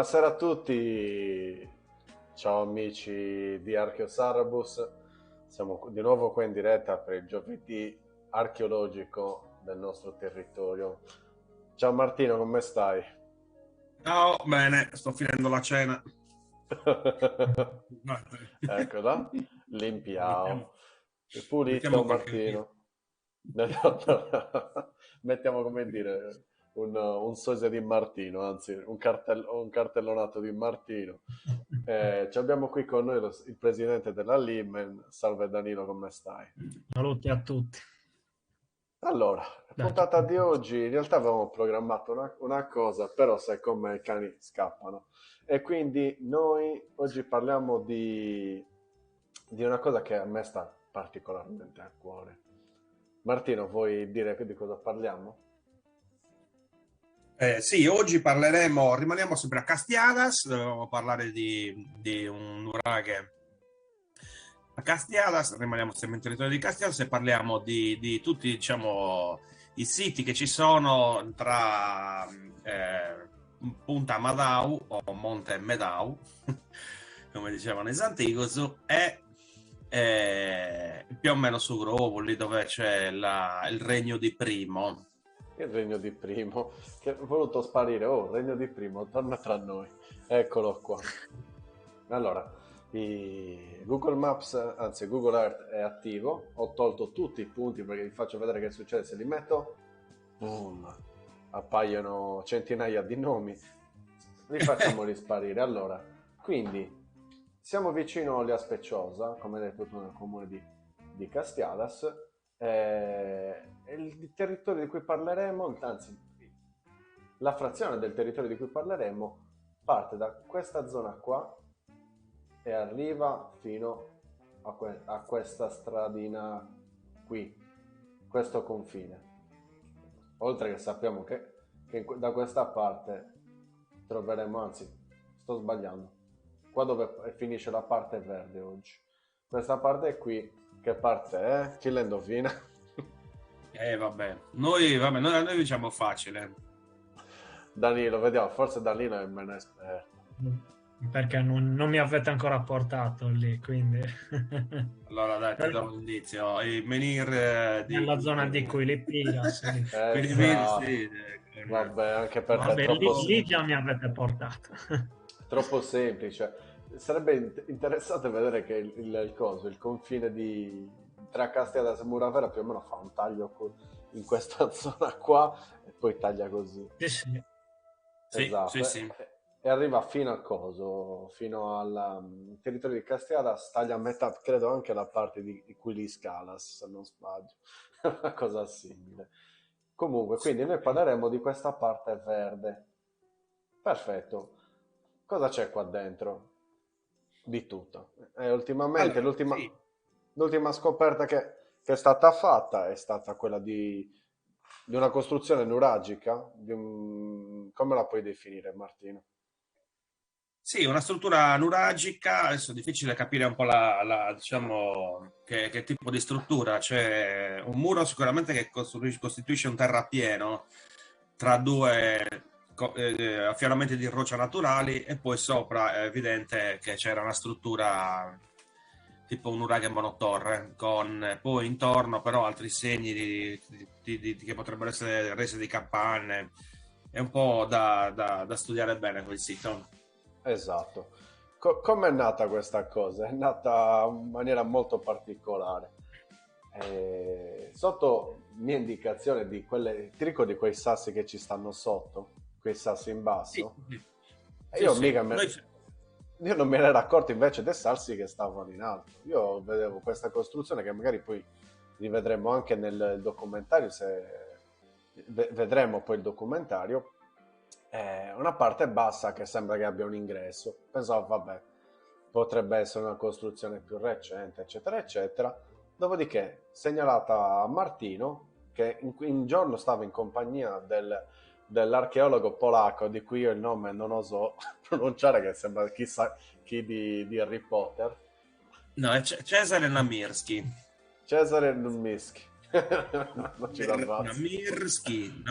Buonasera a tutti, ciao amici di Archeosarabus, siamo di nuovo qua in diretta per il giovedì archeologico del nostro territorio. Ciao Martino, come stai? Ciao, bene, sto finendo la cena. Eccola, limpiao. Mettiamo, È pulito mettiamo qualche video. Martino. Mettiamo come dire un sosia di Martino, anzi un cartellonato di Martino. Ci abbiamo qui con noi il presidente della Limen. Salve Danilo, come stai? Saluti a tutti. Allora, la Dai, puntata di oggi in realtà avevamo programmato una cosa, però sai come i cani scappano. E quindi noi oggi parliamo di una cosa che a me sta particolarmente a cuore. Martino, vuoi dire di cosa parliamo? Sì, oggi rimaniamo sempre a Castiadas, dovevamo parlare di un nuraghe a Castiadas, rimaniamo sempre in territorio di Castiadas e parliamo di tutti, diciamo, i siti che ci sono tra Punta Madau o Monte Medau, come dicevano i Santigosu, e più o meno su Grovoli, dove c'è il regno di Primo. Il regno di Primo, che è voluto sparire. Oh, regno di Primo, torna tra noi. Eccolo qua. Allora, Google Maps, anzi Google Earth è attivo. Ho tolto tutti i punti perché vi faccio vedere che succede se li metto. Boom! Appaiono centinaia di nomi. Li facciamo risparire. Allora, quindi siamo vicino a Speciosa, come detto tu, nel comune di Castiadas. Il territorio di cui parleremo, anzi, la frazione del territorio di cui parleremo parte da questa zona qua e arriva fino a questa stradina qui, questo confine. Oltre che sappiamo che da questa parte troveremo, anzi, sto sbagliando, qua dove finisce la parte verde oggi. Questa parte qui, che parte è? Chi la indovina? Vabbè, noi diciamo facile. Danilo, vediamo, forse Danilo è meno esperto. Perché non mi avete ancora portato lì, quindi Allora dai, ti do un indizio. I menhir nella zona di Quilipila, sì. quindi menhir, Esatto. sì, Vabbè, anche per te è Vabbè, troppo, lì già mi avete portato. troppo semplice. Sarebbe interessante vedere che il confine tra Castiadas e Muravera più o meno fa un taglio in questa zona qua e poi taglia così. Sì, sì. sì, Esatto, sì, sì. e arriva fino al coso, fino al territorio di Castiadas, taglia a metà, credo anche la parte di Quiliscalas, se non sbaglio, una cosa simile. Comunque, quindi noi parleremo di questa parte verde. Perfetto. Cosa c'è qua dentro? Di tutto. E ultimamente Allora, sì. l'ultima scoperta che è stata fatta è stata quella di una costruzione nuragica. Come la puoi definire, Martino? Sì, una struttura nuragica, adesso è difficile capire un po' diciamo, che tipo di struttura. C'è un muro sicuramente che costituisce un terrapieno tra due affiaramenti di roccia naturali e poi sopra è evidente che c'era una struttura tipo un nuraghe monotorre, con poi intorno però altri segni che potrebbero essere rese di capanne. È un po' da studiare bene quel sito. Esatto. Come è nata questa cosa? È nata in maniera molto particolare. Sotto mia indicazione di quelle, ti ricordi quei sassi che ci stanno sotto? Quei sassi in Sì, basso? sì, E sì, sì. io non me ne ero accorto invece dei sassi che stavano in alto. Io vedevo questa costruzione che magari poi rivedremo anche nel documentario, se vedremo poi il documentario, una parte bassa che sembra che abbia un ingresso. Pensavo, vabbè, potrebbe essere una costruzione più recente, eccetera, eccetera. Dopodiché, segnalata a Martino, che in giorno stava in compagnia dell'archeologo polacco, di cui io il nome non oso pronunciare, che sembra chissà chi di Harry Potter, No, è Cesare Namirski. Cesare Numischi. Non ci dà ammazzo. Namirski.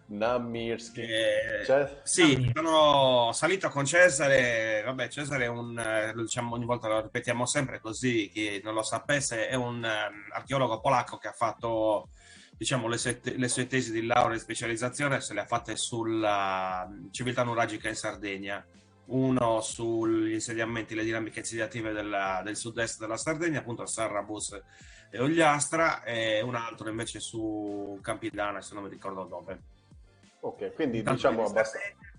Namirski. Cioè, Sì, sono salito con Cesare. Vabbè, Cesare è diciamo, ogni volta lo ripetiamo sempre così, chi non lo sapesse, è un archeologo polacco che ha fatto, diciamo, le sue tesi di laurea e specializzazione, se le ha fatte sulla civiltà nuragica in Sardegna. Uno sugli insediamenti, le dinamiche insediative del sud-est della Sardegna, appunto a Sarrabus e Ogliastra, e un altro invece su Campidana, se non mi ricordo dove. ok, quindi Intanto diciamo in Sardegna.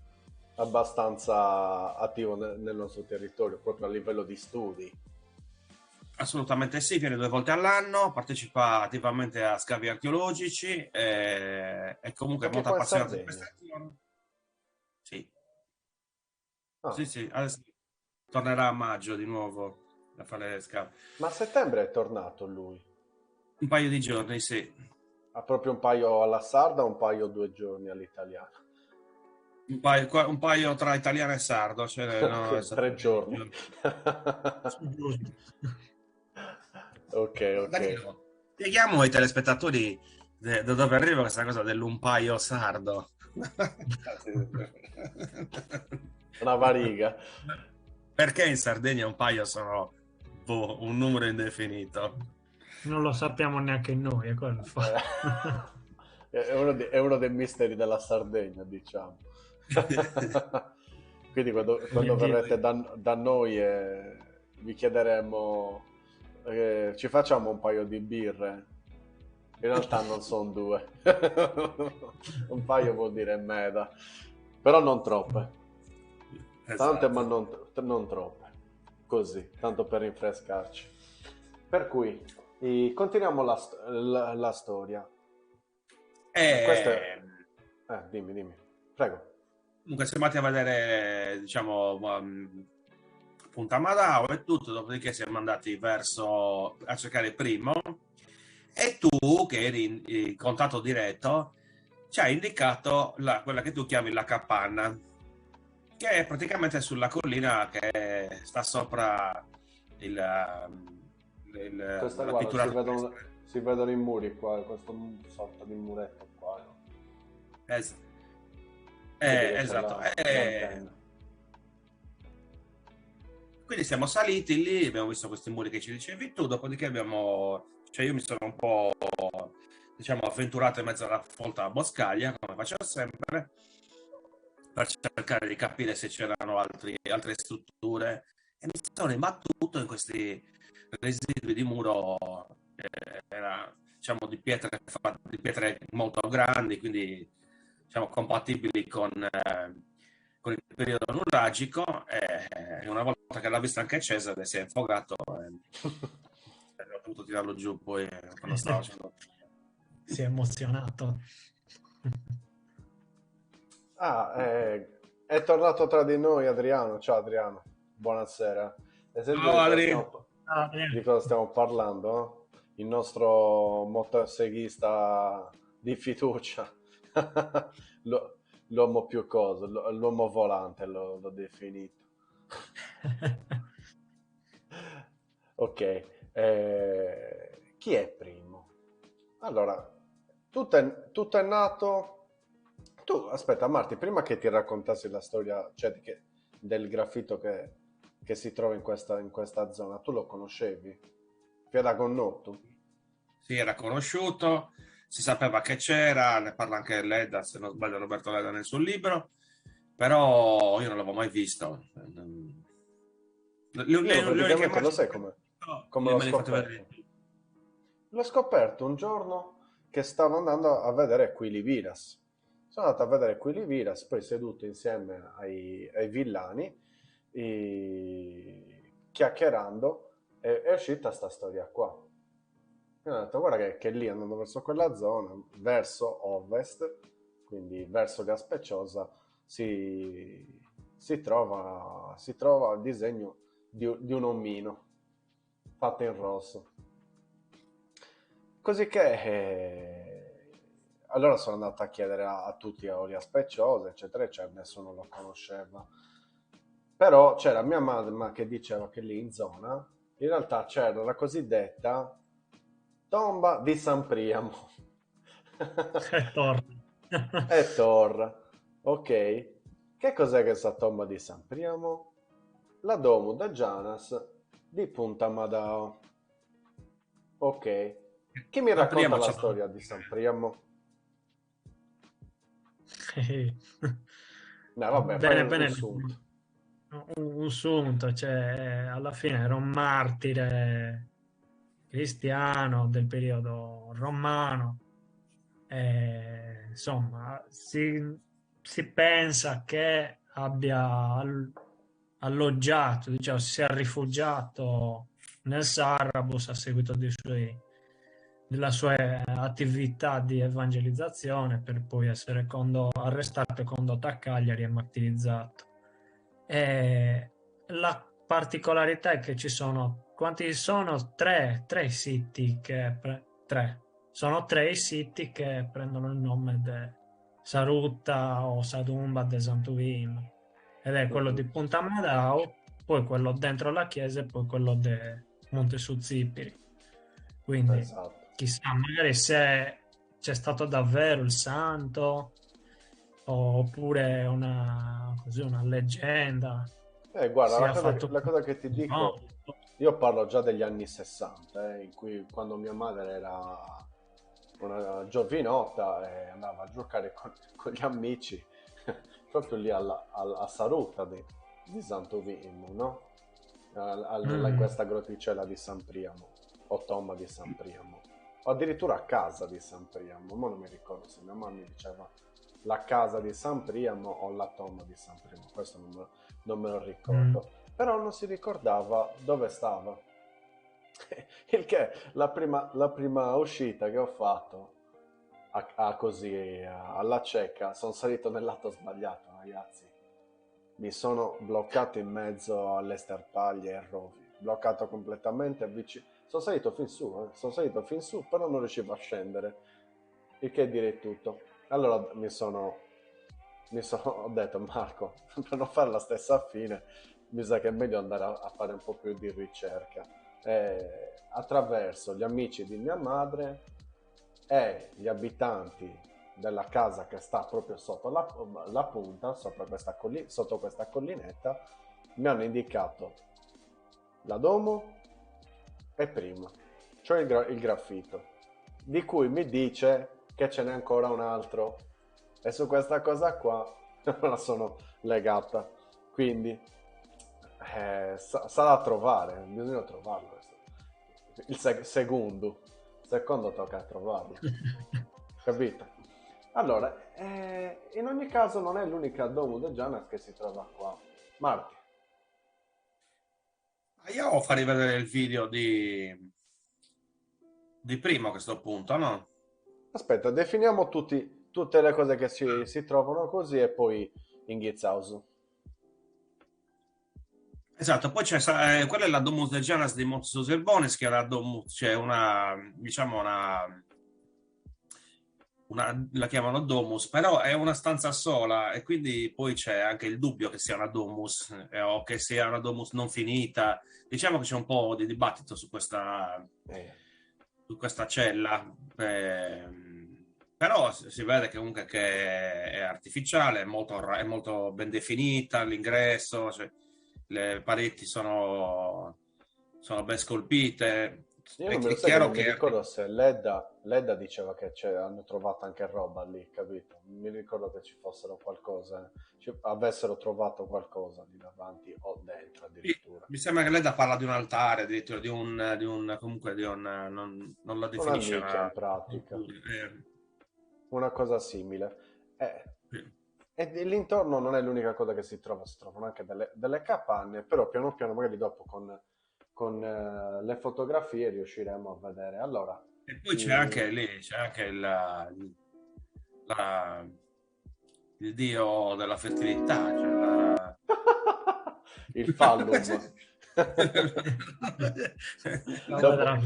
abbastanza attivo nel nostro territorio, proprio a livello di studi. Assolutamente sì, viene 2 volte all'anno, partecipa attivamente a scavi archeologici e comunque è Anche molto qua in appassionato di Sardegna. queste azioni. Sì, Ah, sì, adesso tornerà a maggio di nuovo a fare le scavi. ma a settembre è tornato lui. Un paio di giorni, sì. Ha proprio un paio alla sarda, un paio 2 giorni all'italiana. Un paio tra italiano e sardo, cioè, no, è Ok, stato 3 giorni. Ok, ok. Danilo, spieghiamo ai telespettatori da dove arriva questa cosa dell'umpaio sardo. Una variga. Perché in Sardegna un paio sono un numero indefinito? Non lo sappiamo neanche noi, è quello il fatto. È uno dei misteri della Sardegna, diciamo. Quindi quando verrete da noi vi chiederemo, ci facciamo un paio di birre. In realtà non sono 2. Un paio vuol dire meda, però non troppe. Tante, ma Esatto. non troppe. Così, tanto per rinfrescarci. Per cui, continuiamo la storia. Questo è... E dimmi. Prego. comunque siamo andati a vedere, diciamo, Punta Madao e tutto, dopodiché siamo andati verso a cercare il primo e tu, che eri in contatto diretto, ci hai indicato quella che tu chiami la capanna, che è praticamente sulla collina che sta sopra Questa, la guarda, pittura rupestre. si vedono i muri qua, questo sorta di muretto qua, no? Es- Vedi che c'è esatto. l'antenna. Quindi siamo saliti lì, abbiamo visto questi muri che ci dicevi tu, dopodiché cioè io mi sono un po', diciamo, avventurato in mezzo alla folta boscaglia, come faccio sempre, per cercare di capire se c'erano altre strutture, e mi sono imbattuto in questi residui di muro, diciamo, di pietre molto grandi, quindi, diciamo, compatibili con il periodo nuragico, e una volta che l'ha visto anche Cesare si è infogato e ho dovuto tirarlo giù poi quando stavo facendo. Si è emozionato. È tornato tra di noi Adriano. Ciao Adriano, buonasera. Hai sentito Ciao Adri. di cosa stiamo parlando? No? Il nostro motorseghista di fiducia, l'uomo più coso, l'uomo volante l'ho definito. Ok, chi è primo? Allora, tutto è nato... Tu, aspetta, Marti, prima che ti raccontassi la storia, cioè del graffito che si trova in questa zona, tu lo conoscevi? Fiera Gonnotto? Sì, era conosciuto, si sapeva che c'era, ne parla anche Leda, se non sbaglio Roberto Leda nel suo libro, però io non l'avevo mai visto. Io Le uniche praticamente lo immagini sai che ho come visto l'ho me le hai fatte vedere scoperto? tu. L'ho scoperto un giorno che stavo andando a vedere Quiliviras. Sono andato a vedere Quiliviras, poi seduto insieme ai villani, chiacchierando, è uscita sta storia qua. E ho detto, guarda che lì andando verso quella zona, verso ovest, quindi verso Gaspeciosa, si trova il disegno di un omino fatto in rosso. Così che allora sono andato a chiedere a tutti a Olia Speciosa, eccetera, eccetera, nessuno lo conosceva. Però c'era mia mamma che diceva che lì in zona in realtà c'era la cosiddetta Tomba di San Priamo. E torna. E torna. Ok. Che cos'è questa tomba di San Priamo? La Domus de Janas di Punta Madao. Ok. Chi mi San racconta Priamo la c'ha storia di San Priamo? No, vabbè, fai Bene, un bene, sunto. un sunto, cioè alla fine era un martire cristiano del periodo romano. Insomma, si pensa che abbia alloggiato, diciamo, si sia rifugiato nel Sarrabus a seguito della sua attività di evangelizzazione per poi essere arrestato e condotto a Cagliari e martirizzato. E la particolarità è che ci sono, quanti sono? Tre siti tre. Sono tre i siti che prendono il nome di Sarutta o Sadumba de Sant'Uvino. Ed è quello di Mhm. Punta Madao, poi quello dentro la chiesa e poi quello di Monte Suzzipiri. Quindi Esatto. chissà, magari se c'è stato davvero il santo oppure così, una leggenda Guarda, sia fatto la cosa che ti no. dico, io parlo già degli anni 60, in cui quando mia madre era una giovinotta e andava a giocare con gli amici, proprio lì a Saruta di Santo Vimmo, no? Là in Mm. questa grotticella di San Priamo, o tomba di San Priamo, o addirittura a casa di San Priamo, ma non mi ricordo se mia mamma mi diceva la casa di San Priamo o la tomba di San Priamo, questo non me lo Mm. ricordo, però non si ricordava dove stava. Il che la prima uscita che ho fatto alla cieca, sono salito nel lato sbagliato, ragazzi. Mi sono bloccato in mezzo alle sterpaglie e rovi, bloccato completamente vicino. Sono salito fin su, sono salito fin su, però non riuscivo a scendere. Il che direi tutto. Allora ho detto, Marco, per non fare la stessa fine, mi sa che è meglio andare a fare un po' più di ricerca. Attraverso gli amici di mia madre e gli abitanti della casa che sta proprio sotto la punta, sotto questa collinetta, mi hanno indicato la Domo e prima, cioè il graffito, di cui mi dice che ce n'è ancora un altro e su questa cosa qua me la sono legata, quindi sarà da trovare, bisogna trovarlo. Il secondo tocca trovarlo, capito? Allora, in ogni caso non è l'unica Domus de Janas che si trova qua. Marti, Io farei vedere il video di prima a questo punto, no? aspetta, definiamo tutte le cose che si trovano così e poi in Gizausu. Esatto, poi quella è la Domus de Janas di Monte Selbonis, che è una domus, cioè una, diciamo la chiamano domus, però è una stanza sola e quindi poi c'è anche il dubbio che sia una domus o che sia una domus non finita. Diciamo che c'è un po' di dibattito Eh, su questa cella, però si vede che comunque che è artificiale, è molto ben definita l'ingresso, cioè, le pareti sono ben scolpite. io non me lo È sai che chiaro non mi che ricordo se Ledda diceva che hanno trovato anche roba lì, capito? Non mi ricordo che ci fossero qualcosa, avessero trovato qualcosa lì davanti o dentro sì, addirittura. mi sembra che lei da parla di un altare, addirittura comunque non la Una definisce nicchia una. in pratica, una cosa simile. Eh, Sì. e l'intorno non è l'unica cosa che si trovano anche delle capanne, però piano piano, magari dopo con le fotografie riusciremo a vedere. Allora, E poi c'è anche i- lì, c'è anche la- il dio della fertilità, cioè il Fallum. La vedrà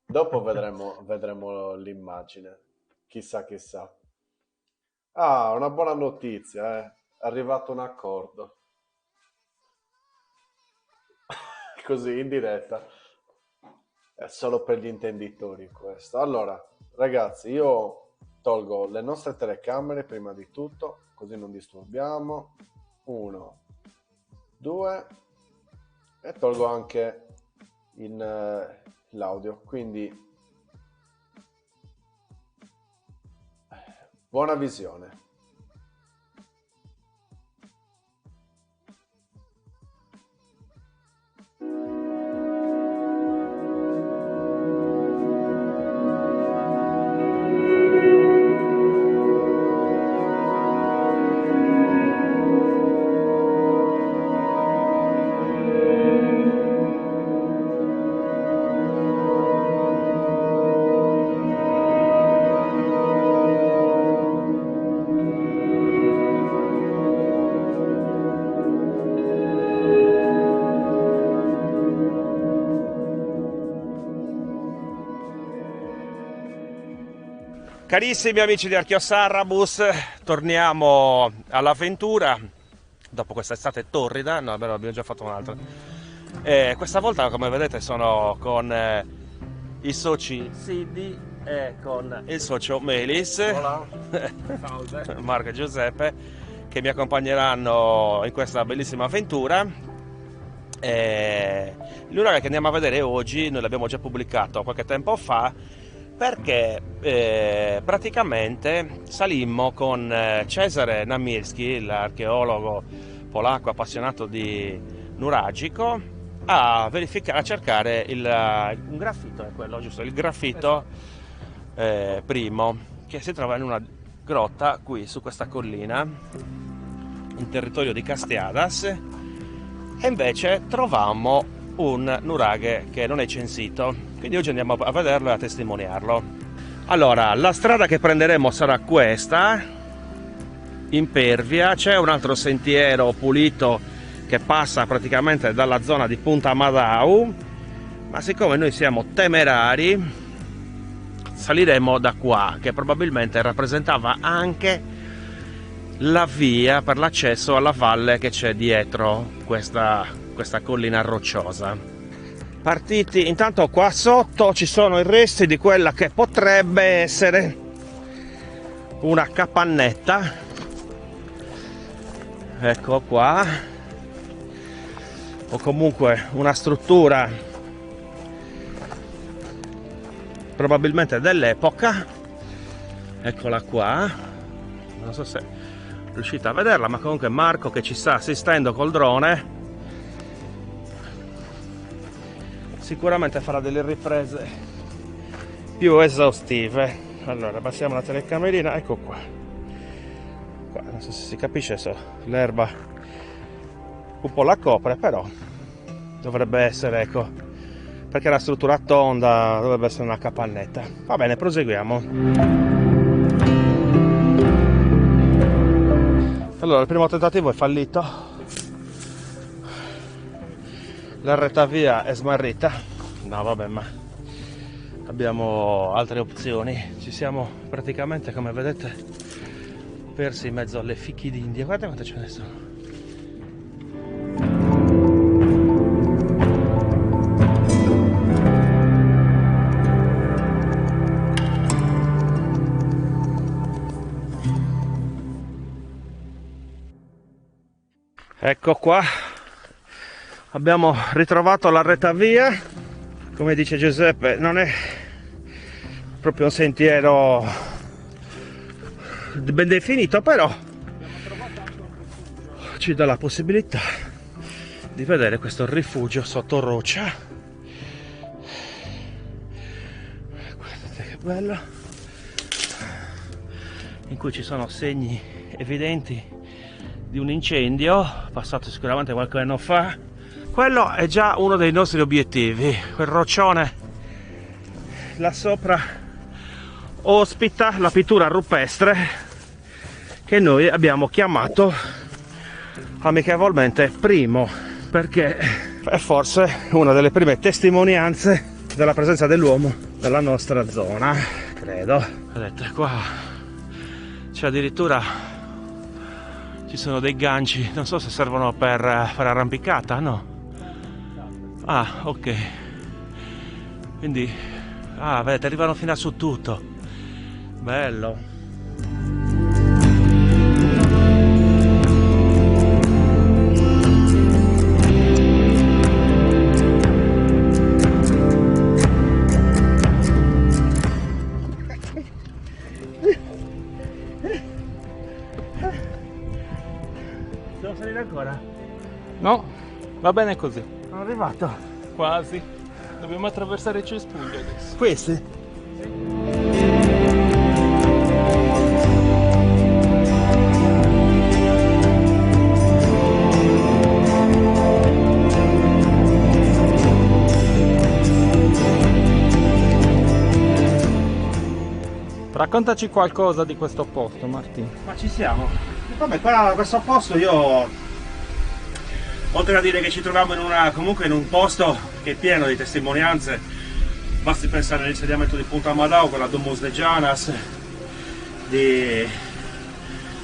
Dopo, vita. vedremo l'immagine. Chissà, chissà. Ah, una buona notizia, eh. È arrivato un accordo. Così, in diretta. È solo per gli intenditori questo. Allora, ragazzi, io tolgo le nostre telecamere prima di tutto, così non disturbiamo. 1, 2, e tolgo anche l'audio. Quindi, buona visione. Carissimi amici di Archeosarrabus, torniamo all'avventura dopo questa estate torrida. No, beh, abbiamo già fatto un'altra. Questa volta, come vedete, sono con i soci Siddi e con il socio Melis, Marco e Giuseppe, che mi accompagneranno in questa bellissima avventura. L'unica che andiamo a vedere oggi, noi l'abbiamo già pubblicato qualche tempo fa, perché praticamente salimmo con Cesare Namirski, l'archeologo polacco appassionato di nuragico, a verificare, a cercare un graffito, è quello giusto, il graffito primo, che si trova in una grotta qui su questa collina in territorio di Castiadas, e invece trovammo un nuraghe che non è censito. Quindi oggi andiamo a vederlo e a testimoniarlo. Allora, la strada che prenderemo sarà questa, impervia. C'è un altro sentiero pulito che passa praticamente dalla zona di Punta Madau, ma siccome noi siamo temerari saliremo da qua, che probabilmente rappresentava anche la via per l'accesso alla valle che c'è dietro questa collina rocciosa. Partiti, intanto qua sotto ci sono i resti di quella che potrebbe essere una capannetta, ecco qua, o comunque una struttura probabilmente dell'epoca. Eccola qua, non so se riuscite a vederla, ma comunque Marco, che ci sta assistendo col drone, sicuramente farà delle riprese più esaustive. Allora, passiamo la telecamerina, ecco qua. Non so se si capisce, l'erba un po' la copre, però dovrebbe essere, ecco, perché la struttura tonda dovrebbe essere una capannetta. Va bene, proseguiamo. Allora, il primo tentativo è fallito. La retavia è smarrita. No, vabbè, ma abbiamo altre opzioni. Ci siamo praticamente, come vedete, persi in mezzo alle fichi d'India. Guardate quante ce ne sono. Ecco qua, abbiamo ritrovato la retavia. Come dice Giuseppe, non è proprio un sentiero ben definito, però ci dà la possibilità di vedere questo rifugio sotto roccia. Guardate che bello, in cui ci sono segni evidenti di un incendio passato sicuramente qualche anno fa. Quello è già uno dei nostri obiettivi. Quel roccione là sopra ospita la pittura rupestre che noi abbiamo chiamato amichevolmente Primo, perché è forse una delle prime testimonianze della presenza dell'uomo nella nostra zona, credo. Vedete qua c'è addirittura, ci sono dei ganci, non so se servono per fare arrampicata, no? Ah, ok. Quindi, vedete, arrivano fino a su tutto. Bello. Devo salire ancora? No, va bene così. Sono arrivato. Quasi. Dobbiamo attraversare il cespuglio adesso. Questi? Raccontaci qualcosa di questo posto, Martino. Ma ci siamo. Vabbè, qua a questo posto io, oltre a dire che ci troviamo comunque in un posto che è pieno di testimonianze, basti pensare all'insediamento di Punta Madao con la Domus de Janas, di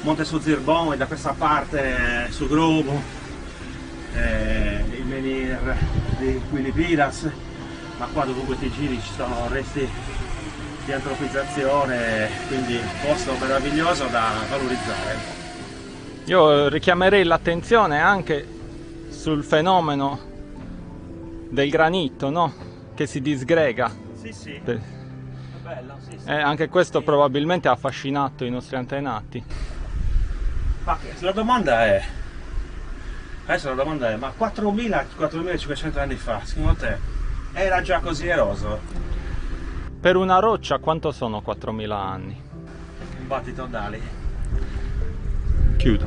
Monte su Zirbon e da questa parte sul Grobo, il menhir di Quilipiras, ma qua dovunque ti giri ci sono resti di antropizzazione, quindi un posto meraviglioso da valorizzare. Io richiamerei l'attenzione anche sul fenomeno del granito, no? Che si disgrega. Sì, sì. Beh, È bello, sì, sì. anche questo probabilmente ha affascinato i nostri antenati. Ma la domanda è, ma 4.000-4.500 anni fa, secondo te, era già così eroso? Per una roccia quanto sono 4.000 anni? Un battito d'ali. Chiudo.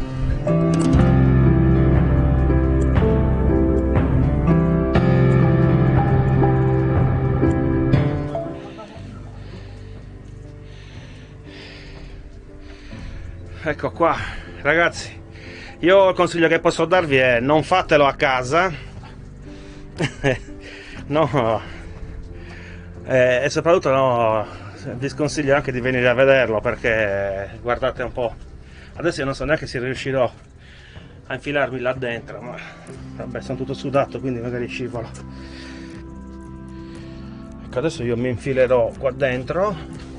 Ecco qua, ragazzi, io il consiglio che posso darvi è non fatelo a casa. No, e soprattutto no, vi sconsiglio anche di venire a vederlo, perché guardate un po', adesso io non so neanche se riuscirò a infilarmi là dentro, ma vabbè, sono tutto sudato, quindi magari scivolo. Ecco, adesso io mi infilerò qua dentro.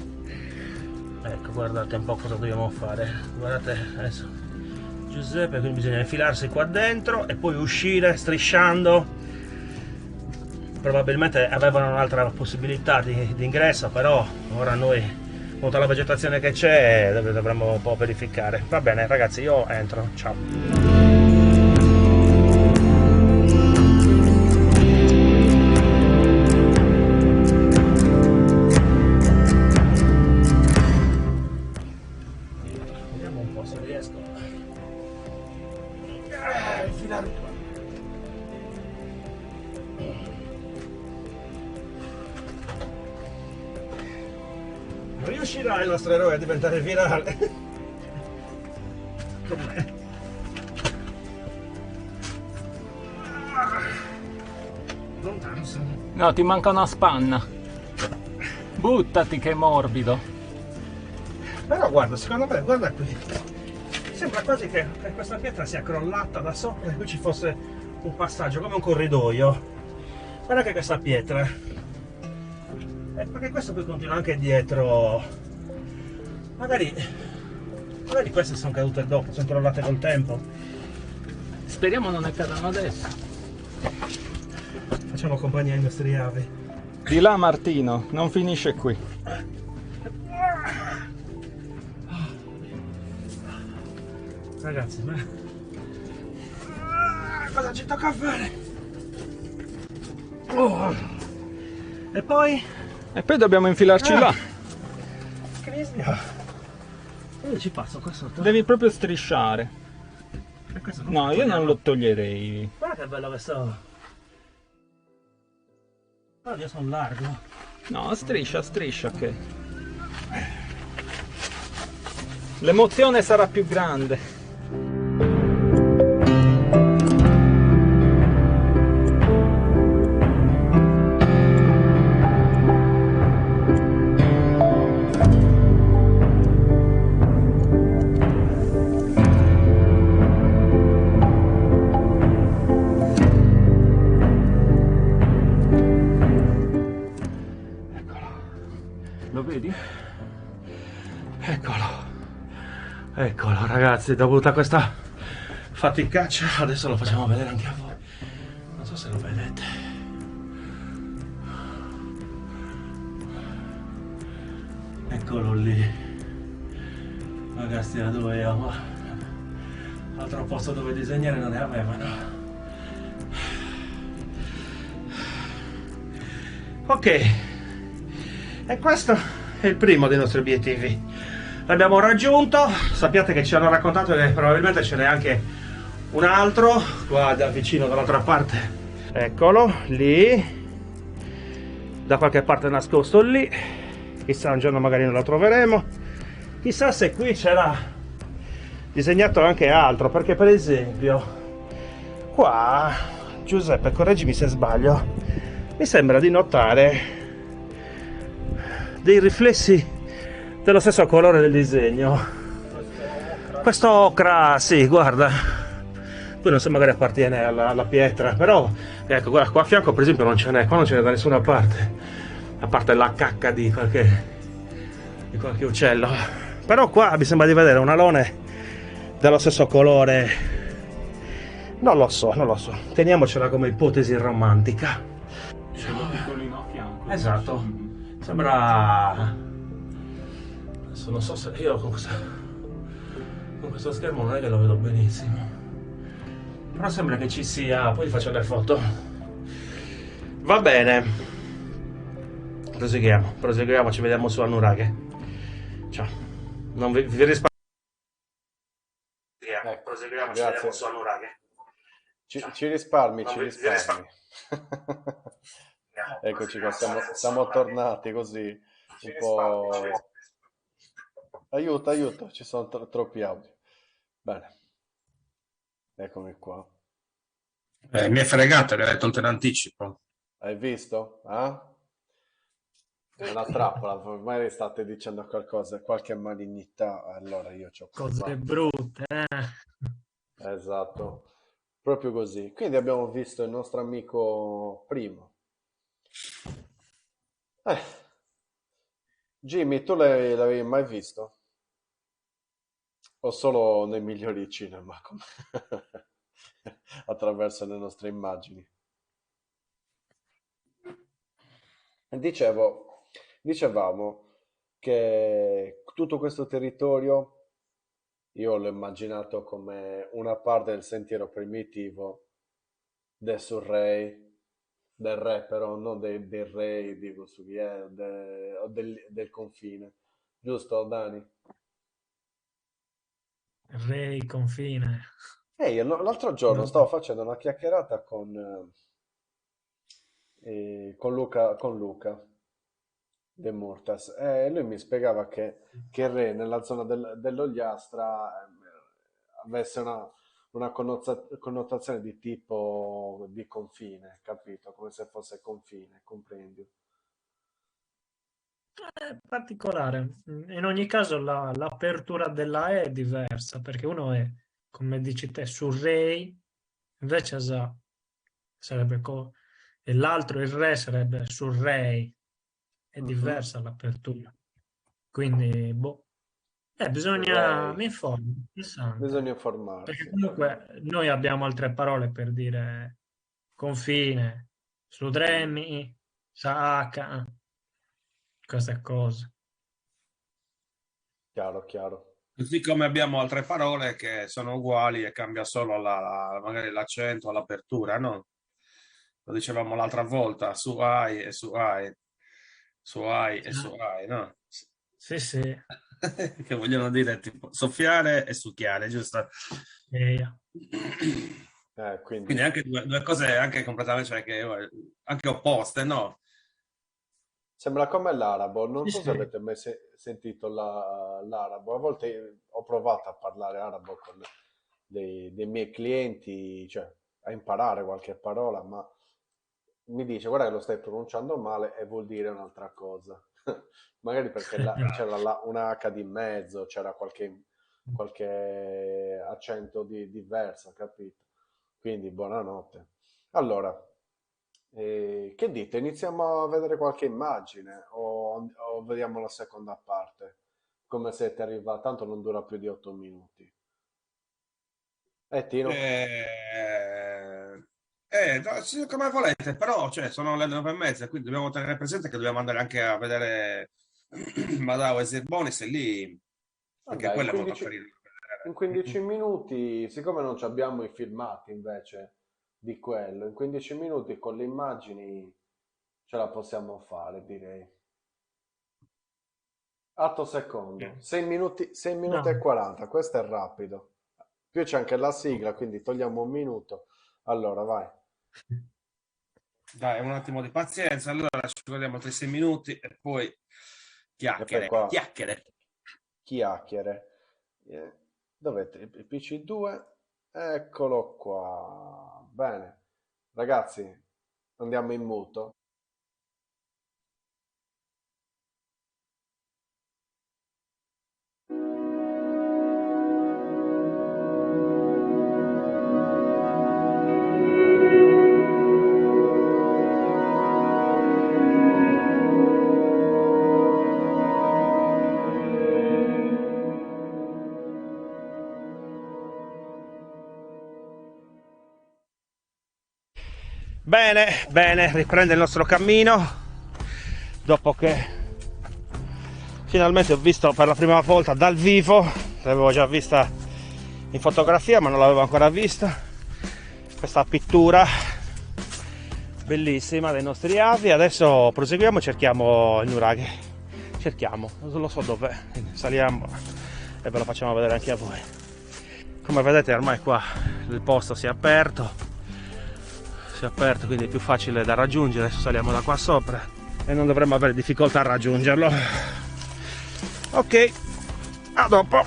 Ecco, guardate un po' cosa dobbiamo fare. Guardate adesso Giuseppe, quindi bisogna infilarsi qua dentro e poi uscire strisciando. Probabilmente avevano un'altra possibilità di ingresso, però ora noi, con tutta la vegetazione che c'è, dovremmo un po' verificare. Va bene ragazzi, io entro, ciao. Vediamo un po' se riesco a infilarmi qua. Riuscirà il nostro eroe a diventare virale? Com'è? Lontano sono. No, ti manca una spanna. Buttati che è morbido. Però guarda, secondo me, guarda qui. Sembra quasi che questa pietra sia crollata da sopra e qui ci fosse un passaggio, come un corridoio. Guarda che questa pietra. Perché questo poi continua anche dietro. Magari queste sono cadute dopo, sono crollate col tempo. Speriamo non ne cadano adesso. Facciamo compagnia ai nostri avi. Di là Martino, non finisce qui. Ragazzi, ma cosa ci tocca fare? Oh. E poi? E poi dobbiamo infilarci là. Che miseria. Io ci passo qua sotto. Devi proprio strisciare. E questo No, io non lo toglierei. Guarda che bello questo. Guarda, io sono largo. No, striscia che l'emozione sarà più grande. vedi? Eccolo ragazzi, dopo tutta questa faticaccia, adesso lo facciamo vedere anche a voi. Non so se lo vedete. Eccolo lì. Ragazzi, da dove amo. Altro posto dove disegnare non ne avevano. Ok, e questo è il primo dei nostri obiettivi. L'abbiamo raggiunto. Sappiate che ci hanno raccontato che probabilmente ce n'è anche un altro qua da vicino, dall'altra parte. Eccolo lì, da qualche parte nascosto lì. Chissà, un giorno magari non lo troveremo. Chissà se qui c'era disegnato anche altro, perché per esempio qua, Giuseppe, correggimi se sbaglio, mi sembra di notare dei riflessi dello stesso colore del disegno. Questo ocra, sì, guarda, poi non so, magari appartiene alla pietra, però ecco, guarda, qua a fianco per esempio non ce n'è, qua non ce n'è da nessuna parte, a parte la cacca di qualche uccello. Però qua mi sembra di vedere un alone dello stesso colore. Non lo so, teniamocela come ipotesi romantica. Piccolino a fianco. Esatto, sembra... Adesso non so se io con questo schermo non è che lo vedo benissimo, però sembra che ci sia. Poi vi faccio le foto. Va bene, proseguiamo, ci vediamo su Anuraghe. Ciao, non vi risparmio. Proseguiamo, ci vediamo su Anuraghe. Ci risparmi. Eccoci qua, siamo tornati così un po'. Aiuto, ci sono troppi audio. Bene, eccomi qua. Mi è fregato, l'hai tolto in anticipo. Hai visto? È una trappola, magari state dicendo qualcosa, qualche malignità, allora io c'ho Cose brutte, Esatto, proprio così. Quindi abbiamo visto il nostro amico primo. Jimmy, tu l'avevi mai visto? O solo nei migliori cinema, attraverso le nostre immagini? Dicevamo che tutto questo territorio io l'ho immaginato come una parte del sentiero primitivo del surrey, del re però, non del re, dico su chi è, o del confine. Giusto, Dani? Re confine. Io l'altro giorno stavo facendo una chiacchierata con Luca De Murtas e lui mi spiegava che il re nella zona dell'Ogliastra avesse una connotazione di tipo di confine, capito? Come se fosse confine, comprendi? È particolare. In ogni caso l'apertura della E è diversa, perché uno è, come dici te, surrey, invece sarebbe e l'altro, il re, sarebbe surrey. È diversa l'apertura. Quindi, bisogna... Surrey. Mi informo, interessante. Bisogna informarsi. Perché comunque noi abbiamo altre parole per dire confine, Sudremi, Saka, queste cose. Chiaro. Così come abbiamo altre parole che sono uguali e cambia solo magari l'accento o l'apertura, no? Lo dicevamo l'altra volta, su ai e su ai, su ai e su ai, no? Sì. Che vogliono dire tipo soffiare e succhiare, giusto? Quindi Quindi anche due cose anche completamente, cioè anche opposte, no? sembra come l'arabo, non so Sì. se avete mai sentito l'arabo, a volte ho provato a parlare arabo con dei miei clienti, cioè a imparare qualche parola, ma mi dice guarda che lo stai pronunciando male e vuol dire un'altra cosa. Magari perché c'era una H di mezzo, c'era qualche accento diverso, capito? Quindi buonanotte. Allora, Che dite? Iniziamo a vedere qualche immagine o vediamo la seconda parte? Come siete arrivati? Tanto non dura più di 8 minuti. Tino? Eh, no, sì, come volete, però cioè, sono le 9:30, quindi dobbiamo tenere presente che dobbiamo andare anche a vedere Madao e Sirbonis e lì anche Vabbè, quello è molto carino in da 15 vedere. minuti, siccome non ci abbiamo i filmati invece di quello, in 15 minuti con le immagini ce la possiamo fare, direi. Atto secondo, 6 minuti e No. 40, questo è rapido. Più c'è anche la sigla, quindi togliamo un minuto. Allora, vai. Dai, un attimo di pazienza, allora ci vediamo tra 6 minuti e poi E poi chiacchiere, qua chiacchiere. chiacchiere. Dov'è il PC2? Eccolo qua. Bene. Ragazzi, andiamo in muto. Bene, bene, riprende il nostro cammino dopo che finalmente ho visto per la prima volta dal vivo, l'avevo già vista in fotografia ma non l'avevo ancora vista, questa pittura bellissima dei nostri avi. Adesso proseguiamo e cerchiamo il nuraghe, cerchiamo, non lo so dov'è, quindi saliamo e ve lo facciamo vedere anche a voi. Come vedete ormai qua il posto si è aperto, quindi è più facile da raggiungere. Adesso saliamo da qua sopra e non dovremmo avere difficoltà a raggiungerlo. Ok, a dopo.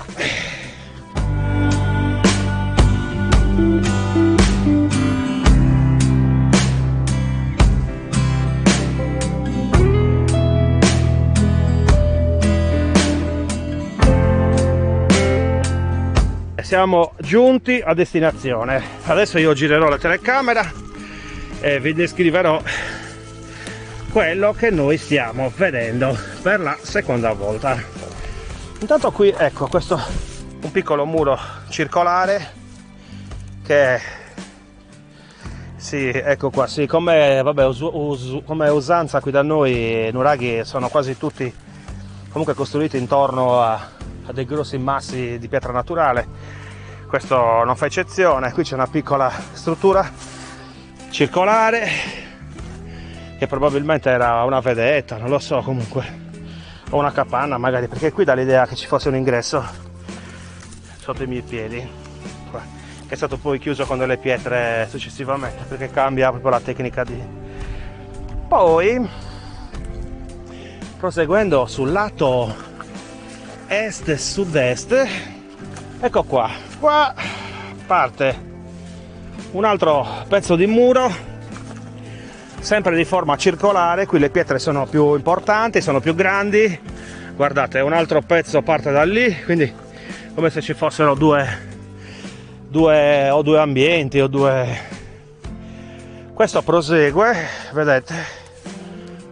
Siamo giunti a destinazione. Adesso io girerò la telecamera e vi descriverò quello che noi stiamo vedendo per la seconda volta. Intanto qui ecco questo un piccolo muro circolare che sì, ecco qua, sì, come vabbè, come usanza qui da noi i nuraghi sono quasi tutti comunque costruiti intorno a dei grossi massi di pietra naturale. Questo non fa eccezione. Qui c'è una piccola struttura circolare che probabilmente era una vedetta, non lo so, comunque, o una capanna magari, perché qui dà l'idea che ci fosse un ingresso sotto i miei piedi, che è stato poi chiuso con delle pietre successivamente, perché cambia proprio la tecnica di... Poi proseguendo sul lato est e sud-est, ecco qua parte un altro pezzo di muro sempre di forma circolare. Qui le pietre sono più importanti, sono più grandi, guardate, un altro pezzo parte da lì, quindi come se ci fossero due ambienti o due. Questo prosegue, vedete,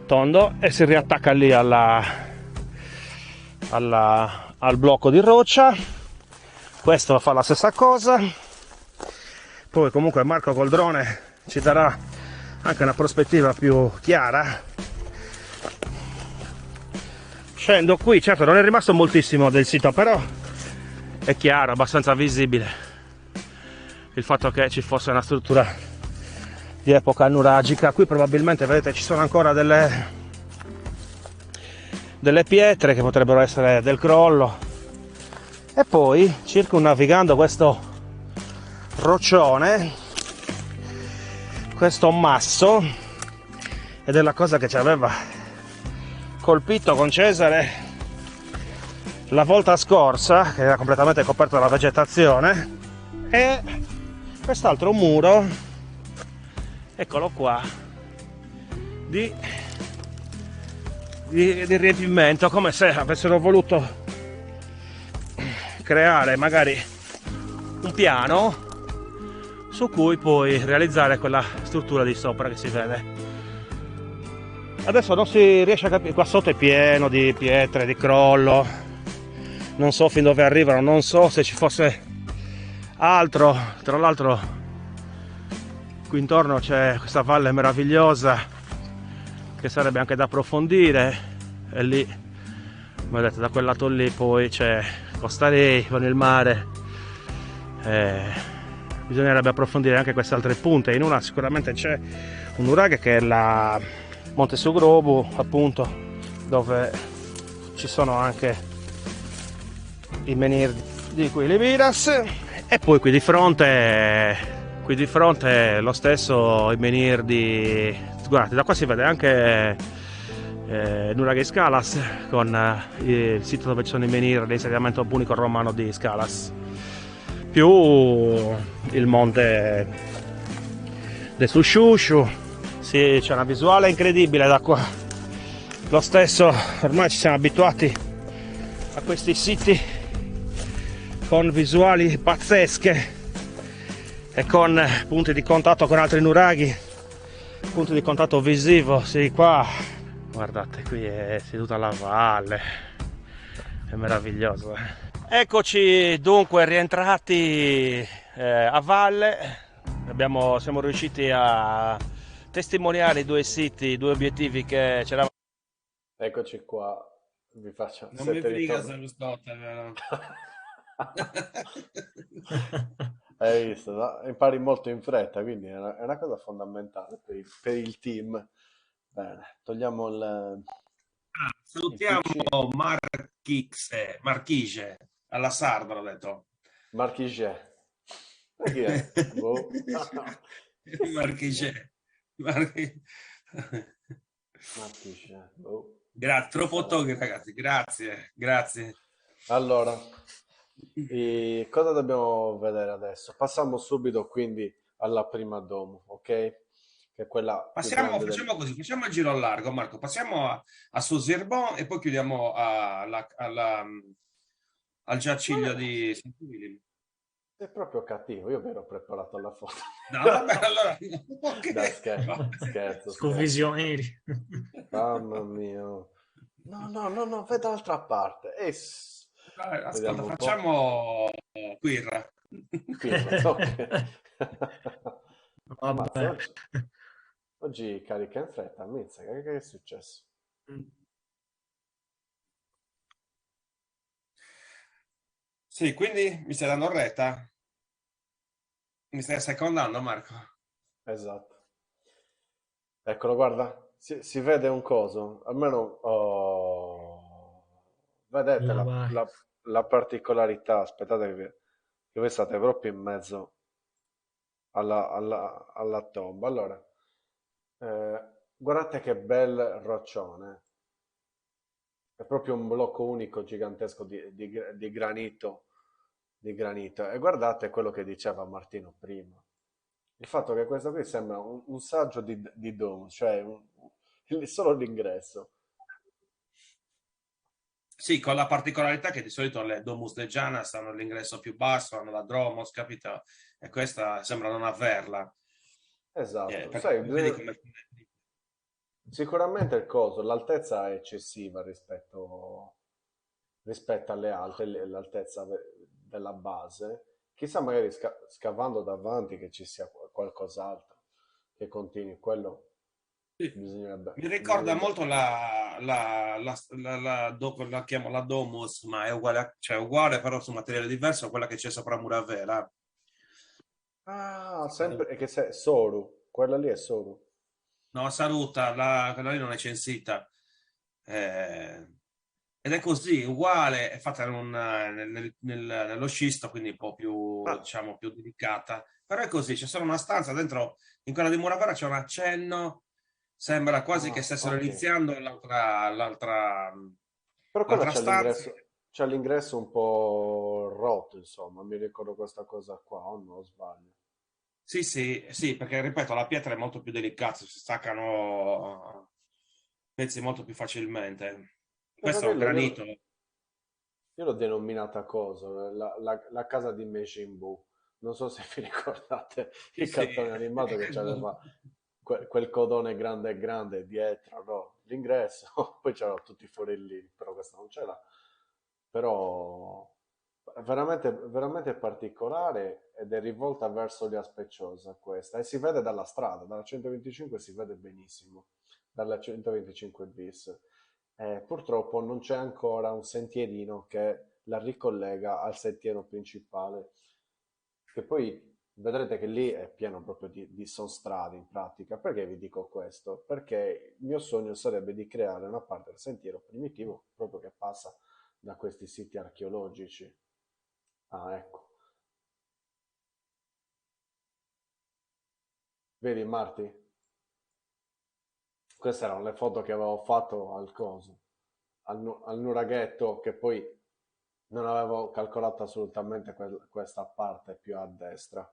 tondo, e si riattacca lì al blocco di roccia. Questo fa la stessa cosa. Poi comunque Marco col drone ci darà anche una prospettiva più chiara. Scendo qui, certo non è rimasto moltissimo del sito, però è chiaro, abbastanza visibile il fatto che ci fosse una struttura di epoca nuragica. Qui probabilmente vedete ci sono ancora delle pietre che potrebbero essere del crollo. E poi circumnavigando questo roccione, questo masso, ed è la cosa che ci aveva colpito con Cesare la volta scorsa, che era completamente coperto dalla vegetazione, e quest'altro muro, eccolo qua, di riempimento, come se avessero voluto creare magari un piano su cui puoi realizzare quella struttura di sopra che si vede. Adesso non si riesce a capire, qua sotto è pieno di pietre, di crollo, non so fin dove arrivano, non so se ci fosse altro. Tra l'altro qui intorno c'è questa valle meravigliosa che sarebbe anche da approfondire, e lì, come vedete, da quel lato lì poi c'è Costa Rey con il mare. Bisognerebbe approfondire anche queste altre punte. In una sicuramente c'è un nuraghe che è la Monte Sugrobu, appunto, dove ci sono anche i menhir di Quilibiras, e poi qui di fronte lo stesso i menhir di, guardate, da qua si vede anche Nuraghe Scalas, con il sito dove ci sono i menhir dell'insediamento punico romano di Scalas, più il monte de Sushushu. Sì, c'è una visuale incredibile da qua. Lo stesso, ormai ci siamo abituati a questi siti con visuali pazzesche e con punti di contatto con altri nuraghi, punti di contatto visivo. Sì, qua guardate, qui è seduta la valle, è meraviglioso. Eccoci dunque rientrati a valle. Siamo riusciti a testimoniare i due siti, i due obiettivi che c'eravamo. Eccoci qua, vi faccio Non mi sette frega ritorni. se lo sto, vero? Hai visto, no? Impari molto in fretta, quindi è una cosa fondamentale per il team. Bene, togliamo il Salutiamo PC. Marchise, alla sarda, l'ho detto. Marchigè. E chi è? Boh. Marchise. Marchigè. Boh. Grazie, troppo toghi, ragazzi, grazie. Allora, cosa dobbiamo vedere adesso? Passiamo subito quindi alla prima domo, ok? Che è quella più grande Facciamo così, facciamo il giro al largo, Marco. Passiamo a Sauzierbon e poi chiudiamo al giaciglio di Saint-William. È proprio cattivo, io mi ero preparato alla foto. No, vabbè, allora... ok. Dai, scherzo. Sconfisionieri. Mamma mia. No, vai dall'altra parte. Ascolta, Vediamo un po'. facciamo Quirra. Ok. Vabbè. Ammazza, oggi carica in fretta, ammazza, che è successo? Sì, quindi mi stai dando retta? Mi stai secondando, Marco? Esatto. Eccolo, guarda, si vede un coso, almeno vedete Vai. la particolarità, aspettate che voi state proprio in mezzo alla tomba. Allora, guardate che bel roccione, è proprio un blocco unico gigantesco di granito, e guardate quello che diceva Martino prima. Il fatto che questo qui sembra un saggio di Doom, cioè solo l'ingresso. Sì, con la particolarità che di solito le Domus de Janas hanno l'ingresso più basso, hanno la Dromos, capito? E questa sembra non averla. Esatto, Perché sai, vedi come... sicuramente il coso, l'altezza è eccessiva rispetto alle altre, l'altezza della base. Chissà, magari scavando davanti che ci sia qualcos'altro che continui, quello Sì. bisognerebbe... Mi ricorda molto la chiamo la Domus, ma è uguale, cioè uguale però su materiale diverso a quella che c'è sopra Muravera. Ah, sempre, è che sei Soru, quella lì è Soru. No, saluta, quella lì non è censita. Ed è così, uguale, è fatta nello scisto, quindi un po' più, Ah, diciamo, più delicata. Però è così, c'è solo una stanza dentro, in quella di Muravera c'è un accenno, sembra quasi che stessero ok. iniziando Però quella l'altra stanza. c'è l'ingresso un po' rotto, insomma, mi ricordo questa cosa qua, o no, sbaglio. Sì, perché ripeto, la pietra è molto più delicata, si staccano pezzi molto più facilmente. Per Questo è un quello granito. io l'ho denominata cosa, la casa di Mejimbu, non so se vi ricordate il Sì. cartone animato che c'aveva quel codone grande grande dietro, no? L'ingresso, poi c'erano tutti i forellini, però questo non c'era. Però veramente, veramente particolare ed è rivolta verso Via Specchiosa questa e si vede dalla strada, dalla 125 si vede benissimo, dalla 125 bis. Purtroppo non c'è ancora un sentierino che la ricollega al sentiero principale, che poi vedrete che lì è pieno proprio di sonstrade in pratica. Perché vi dico questo? Perché il mio sogno sarebbe di creare una parte del sentiero primitivo proprio che passa da questi siti archeologici. Ah, ecco. Vedi, Marti? Queste erano le foto che avevo fatto al coso, al nuraghetto, che poi non avevo calcolato assolutamente questa parte più a destra.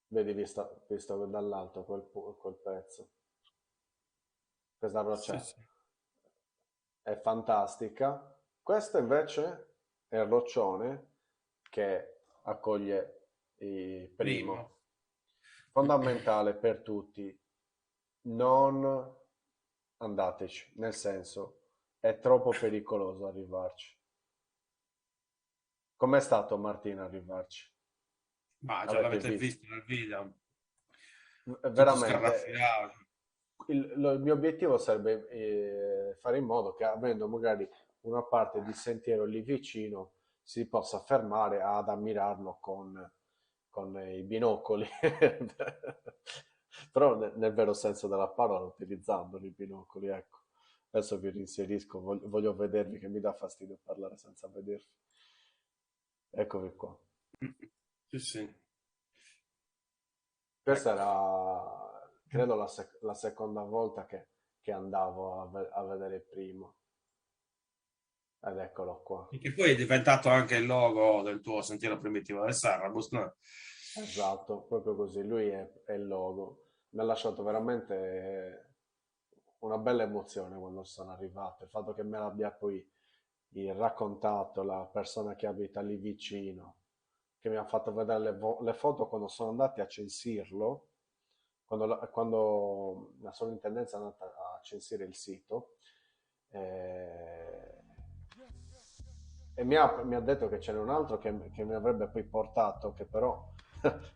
Vedi, visto dall'alto quel pezzo. Questa roccia Sì. è fantastica. Questo invece è il roccione che accoglie il primo. Fondamentale per tutti, non andateci, nel senso è troppo pericoloso arrivarci. Com'è stato Martina arrivarci? Ma già Avete l'avete visto? visto nel video, tutto Veramente, scarraffiato. il mio obiettivo sarebbe fare in modo che avendo magari una parte di sentiero lì vicino si possa fermare ad ammirarlo con i binocoli, però nel vero senso della parola, utilizzando i binocoli, ecco. Adesso vi rinserisco, voglio vedervi, che mi dà fastidio parlare senza vedervi. Eccovi qua. Sì, sì. Questa Ecco. era, credo, la seconda volta che andavo a vedere il primo. Ed eccolo qua. Che poi è diventato anche il logo del tuo sentiero primitivo del Sarrabus, no? Esatto, proprio così. Lui è il logo. Mi ha lasciato veramente una bella emozione quando sono arrivato. Il fatto che me l'abbia poi raccontato la persona che abita lì vicino, che mi ha fatto vedere le foto quando sono andati a censirlo, quando la sovrintendenza è andata a censire il sito. E mi ha detto che c'era un altro che mi avrebbe poi portato, che però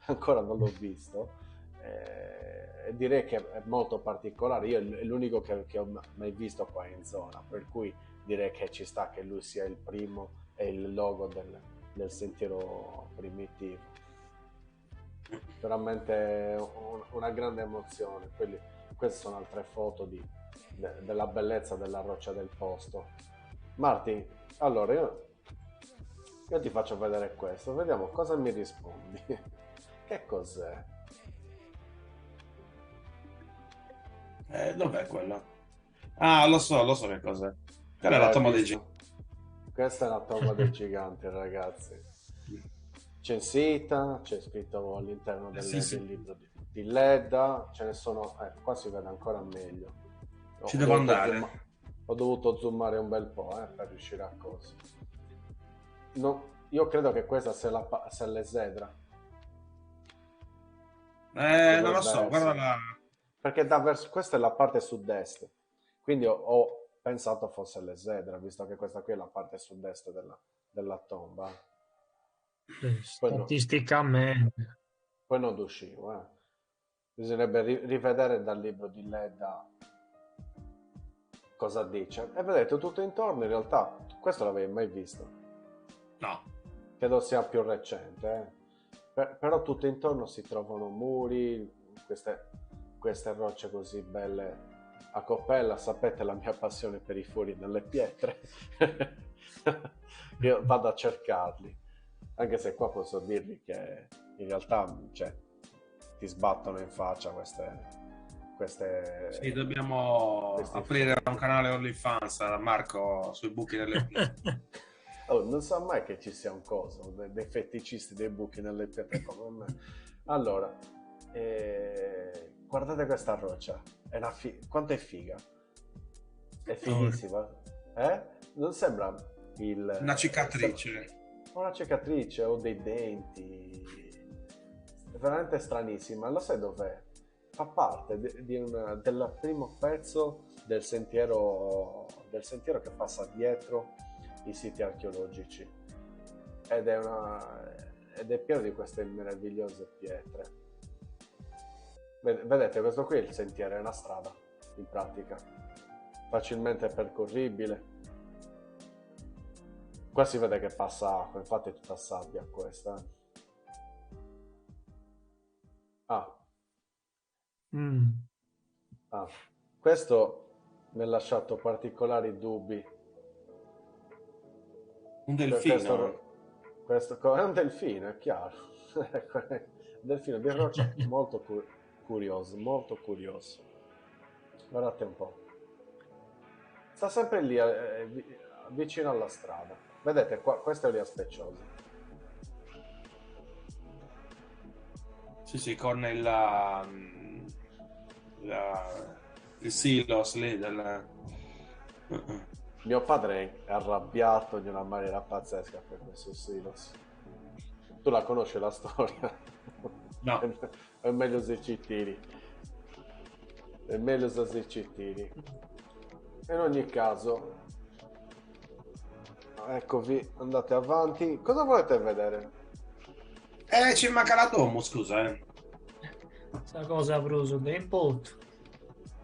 ancora non l'ho visto. E direi che è molto particolare. Io è l'unico che ho mai visto qua in zona, per cui direi che ci sta che lui sia il primo e il logo del sentiero primitivo. Veramente una grande emozione. Queste sono altre foto della bellezza della roccia del posto. Marti, allora io ti faccio vedere questo, vediamo cosa mi rispondi. Che cos'è? Dov'è quello? Ah, lo so che cos'è. Quella è la Hai tomba dei visto? Questa è la tomba dei giganti, ragazzi. giganti. Censita, c'è scritto all'interno Sì, del sì. libro di Ledda, ce ne sono, qua si vede ancora meglio. Ci devo andare. Ho dovuto zoomare un bel po' per riuscire a cose. Io credo che questa sia l'esedra. Non lo Dovrebbe so, guarda essere. là. Perché questa è la parte sud-est, quindi ho pensato fosse l'esedra, visto che questa qui è la parte sud-est della tomba. Poi, Statisticamente. poi non uscivo. Bisognerebbe rivedere dal libro di Ledda cosa dice. E vedete, tutto intorno in realtà, questo l'avevi mai visto? No. Credo sia più recente. Però tutto intorno si trovano muri, queste rocce così belle a coppella. Sapete la mia passione per i fori nelle pietre. Io vado a cercarli, anche se qua posso dirvi che in realtà, cioè, ti sbattono in faccia queste Sì, dobbiamo aprire fori. un canale OnlyFans, Marco, sui buchi nelle pietre. Oh, non so mai che ci sia un coso dei feticisti dei buchi nelle pietre come me. Allora, guardate questa roccia, quanto è figa, è fighissima, non sembra Una cicatrice. Ho una cicatrice, ho dei denti, è veramente stranissima. Lo sai dov'è? Fa parte del primo pezzo del sentiero che passa dietro i siti archeologici ed è pieno di queste meravigliose pietre. Vedete, questo qui è il sentiero, è una strada in pratica, facilmente percorribile. Qua si vede che passa acqua, infatti è tutta sabbia questa. Mm. Questo mi ha lasciato particolari dubbi. Un delfino. Questo è un delfino, è chiaro. Un delfino di roccia molto curioso, molto curioso. Guardate un po'. Sta sempre lì, vicino alla strada. Vedete, qua, questo è lì a Speciosa. Sì, con il silos lì Mio padre è arrabbiato di una maniera pazzesca per questo silos. Tu la conosci la storia? No. È meglio esercitiri. È meglio esercitiri. In ogni caso, eccovi, andate avanti. Cosa volete vedere? Ci manca la domo, scusa. Questa cosa Bruso dell'input.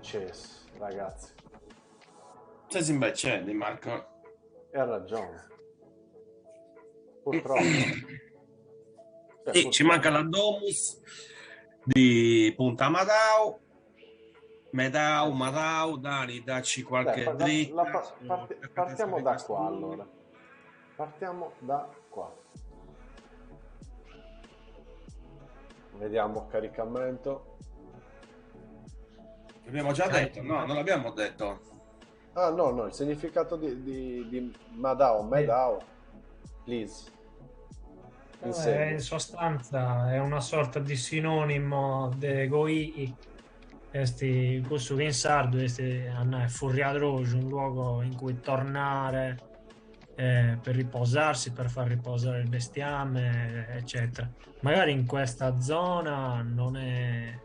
Chess, ragazzi. Sei invece di Marco. E ha ragione. Purtroppo. Sì, ci manca la domus di Punta Madao. Madao, Dani, dacci qualche dritta. Partiamo da qua allora. Partiamo da qua. Vediamo caricamento. L'abbiamo già detto, no, non l'abbiamo detto. Ah no, il significato di Madao, please. In sostanza è una sorta di sinonimo di Goi. Questo in sardo è Furriadroge, un luogo in cui tornare per riposarsi, per far riposare il bestiame, eccetera. Magari in questa zona non è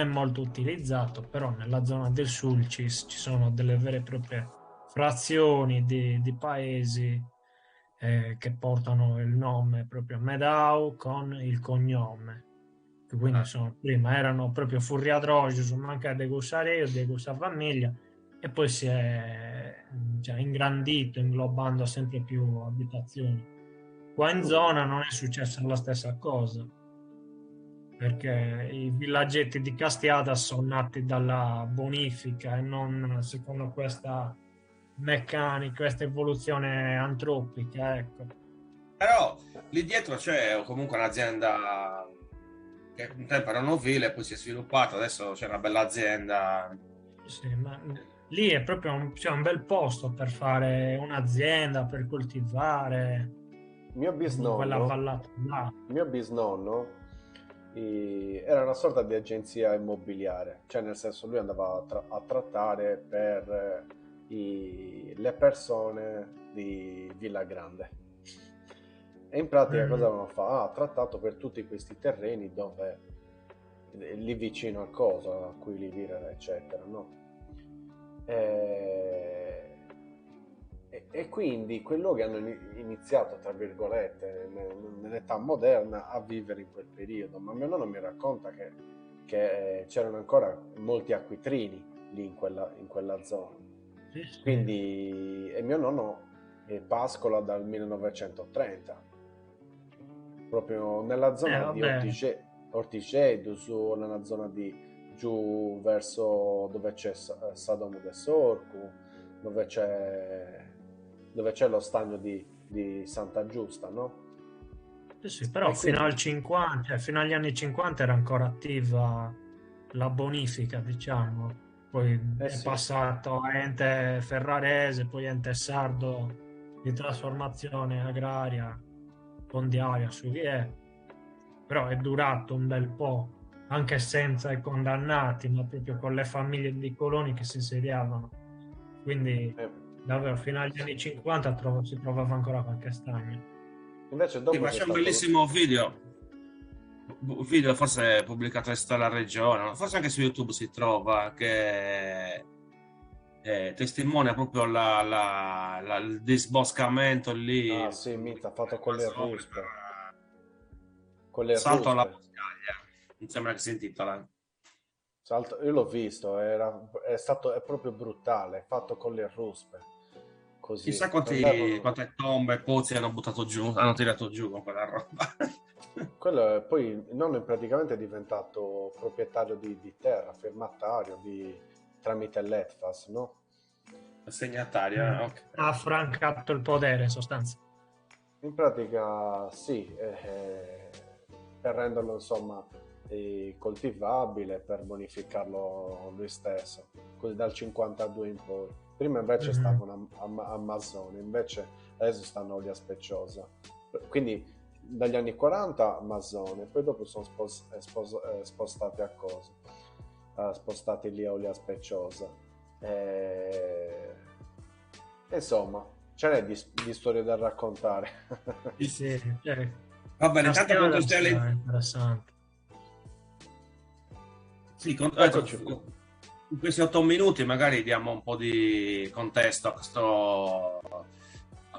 molto utilizzato, però nella zona del Sulcis ci sono delle vere e proprie frazioni di paesi che portano il nome proprio Medau con il cognome. Quindi prima erano proprio Furriadroge, manca di Gusareo, di questa famiglia, e poi si è già ingrandito, inglobando sempre più abitazioni. Qua in zona non è successa la stessa cosa, perché i villaggetti di Castiada sono nati dalla bonifica e non secondo questa meccanica, questa evoluzione antropica, ecco. Però lì dietro c'è comunque un'azienda che un tempo era un ovile, poi si è sviluppata, adesso c'è una bella azienda. Sì, ma lì è proprio c'è un bel posto per fare un'azienda, per coltivare. Mio bisnonno era una sorta di agenzia immobiliare, cioè nel senso lui andava a trattare per le persone di Villa Grande. E in pratica cosa avevano fatto? Ha trattato per tutti questi terreni dove lì vicino a cosa, a cui li vivere, eccetera, no? E quindi quei luoghi hanno iniziato, tra virgolette, nell'età moderna a vivere in quel periodo. Ma mio nonno mi racconta che c'erano ancora molti acquitrini lì in quella zona. Quindi, e mio nonno pascola dal 1930. Proprio nella zona di Orticedo, nella zona di giù verso dove c'è Sadomo de Sorcu, dove c'è lo stagno di Santa Giusta, no? Sì, però fino agli anni 50 era ancora attiva la bonifica, diciamo. Poi è passato a ente ferrarese, poi ente sardo di trasformazione agraria fondiaria su però è durato un bel po', anche senza i condannati, ma proprio con le famiglie di coloni che si insediavano. Quindi davvero fino agli anni 50 si trovava ancora qualche stagno. Invece Sì, dopo ma c'è c'è un stato... bellissimo video forse pubblicato in Stella Regione, forse anche su YouTube si trova, che testimonia proprio il disboscamento lì, Ah sì, Mita, ha fatto con le invasione ruspe. per Con le Salto alla ruspe. boscaglia, mi sembra che si intitola. Io l'ho visto, è proprio brutale, è fatto con le ruspe. Così. Chissà Prendevano... quante tombe e pozzi hanno buttato giù, hanno tirato giù con quella roba. Quello poi il nonno praticamente è diventato proprietario di terra, firmatario tramite l'ETFAS, no? Assegnatario, ok. Ha affrancato il potere in sostanza. In pratica sì, per renderlo insomma coltivabile, per bonificarlo lui stesso, così dal 52 in poi. Prima invece stavano a Amazzone, invece adesso stanno lì a Speciosa. Quindi dagli anni 40 Amazzone, poi dopo sono spostati a cosa? Spostati lì a Olia Speciosa. Insomma, ce n'è di storie da raccontare. Sì, cioè, Va bene, una intanto strada contestualizziamo. interessante. Sì, Eccoci qua. in questi 8 minuti magari diamo un po' di contesto a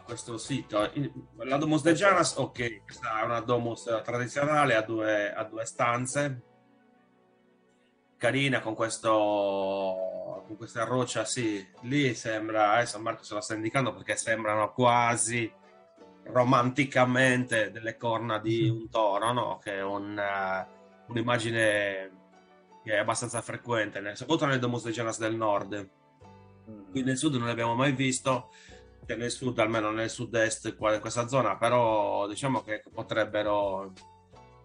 questo sito. La Domus de Janas, ok, questa è una domus tradizionale a due stanze, carina con questa roccia, sì, lì sembra, adesso Marco se la sta indicando perché sembrano quasi romanticamente delle corna di un toro, no? Che è un'immagine che è abbastanza frequente, soprattutto nelle Domus de Janas del nord. Qui nel sud non l'abbiamo mai visto, cioè nel sud, almeno nel sud-est, qua in questa zona, però diciamo che potrebbero...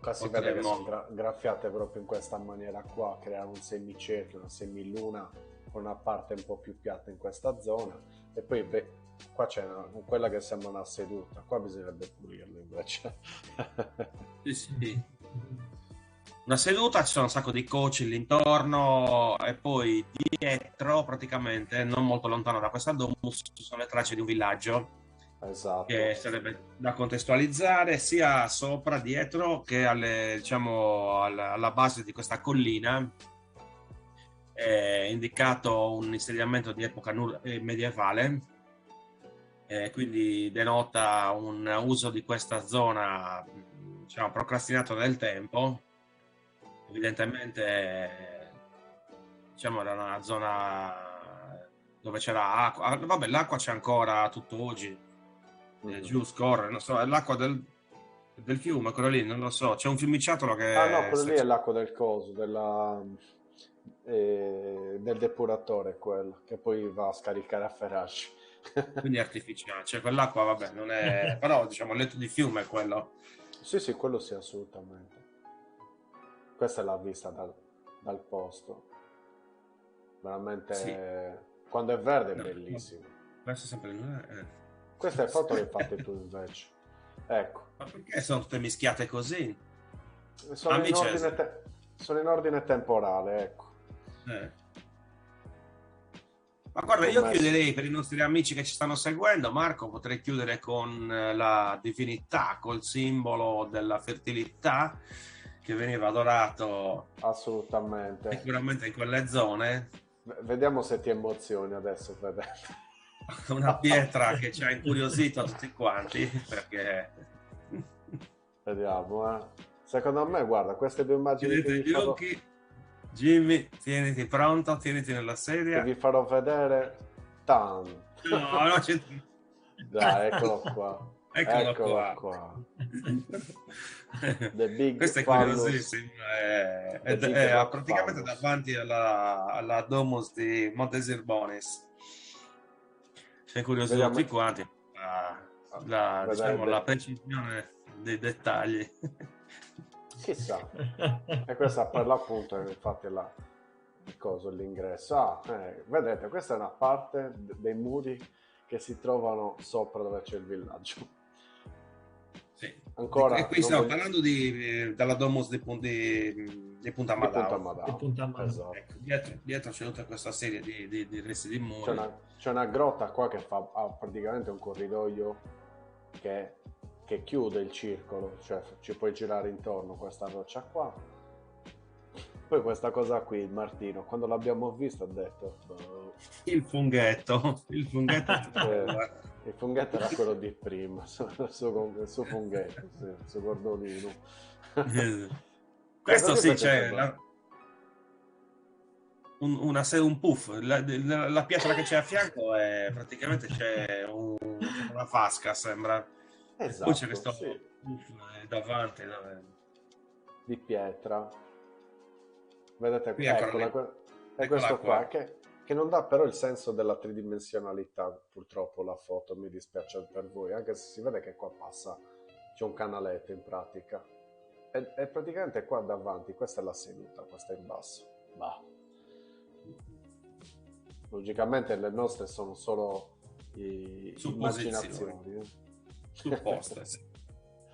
Qua si vede che sono graffiate proprio in questa maniera qua, creare un semicerchio, una semiluna con una parte un po' più piatta in questa zona, e poi qua c'è quella che sembra una seduta, qua bisognerebbe pulirlo invece. Sì. Una seduta, ci sono un sacco di coci lì intorno, e poi dietro, praticamente non molto lontano da questa domus, ci sono le tracce di un villaggio. Esatto. Che sarebbe da contestualizzare sia sopra, dietro, che diciamo, alla base di questa collina. È indicato un insediamento di epoca medievale, quindi denota un uso di questa zona, diciamo, procrastinato nel tempo. Evidentemente, diciamo, era una zona dove c'era acqua. Vabbè, l'acqua c'è ancora tutto oggi. Giù scorre, non so, è l'acqua del fiume, quello lì, non lo so, c'è un fiumiciattolo che... Ah no, quello lì è l'acqua del coso, del depuratore, quello, che poi va a scaricare a Feraci. Quindi è artificiale, cioè quell'acqua, vabbè, non è... però diciamo il letto di fiume è quello. Sì, quello sì, assolutamente. Questa è la vista dal posto. Veramente, Sì. quando è verde è bellissimo. Questo è sempre... Queste foto le hai fatte tu invece. Ecco. Ma perché sono tutte mischiate così? Sono in ordine temporale, ecco. Ma guarda, io chiuderei, per i nostri amici che ci stanno seguendo, Marco, potrei chiudere con la divinità, col simbolo della fertilità che veniva adorato assolutamente sicuramente in quelle zone. Vediamo se ti emozioni adesso, vedete. Una pietra che ci ha incuriosito a tutti quanti, perché... Vediamo, Secondo me, guarda, queste due immagini Chiudete gli occhi. Jimmy, tieniti pronto, tieniti nella sedia. Che vi farò vedere tanto. No, c'è... Dai, eccolo qua. Eccolo qua. The Big Questo è curiosissimo. È praticamente davanti alla Domus di Montesirbonis. Sei curiosi tutti quanti. Diciamo, la precisione dei dettagli. Chissà. E questa per l'appunto è infatti l'ingresso. Vedete, questa è una parte dei muri che si trovano sopra dove c'è il villaggio. Sì. Ancora e qui stiamo parlando della Domus di Punta Madao. Esatto. Ecco, dietro c'è tutta questa serie di resti di muri. C'è una grotta qua che ha praticamente un corridoio che che chiude il circolo, cioè ci puoi girare intorno questa roccia qua. Poi questa cosa qui, il Martino, quando l'abbiamo visto ha detto Il funghetto il funghetto era quello di prima, il suo funghetto, sì, il suo cordolino. Questo sì, c'è sembra... un puff, la pietra che c'è a fianco è praticamente c'è una vasca, sembra. Esatto, Poi c'è questo sì, puff davanti. di pietra. Vedete, Qui, eccola, eccola è questo qua che non dà però il senso della tridimensionalità, purtroppo la foto, mi dispiace per voi, anche se si vede che qua passa, c'è un canaletto in pratica. E praticamente qua davanti, questa è la seduta, questa è in basso. Bah. Logicamente le nostre sono solo immaginazioni. Supposte, sì.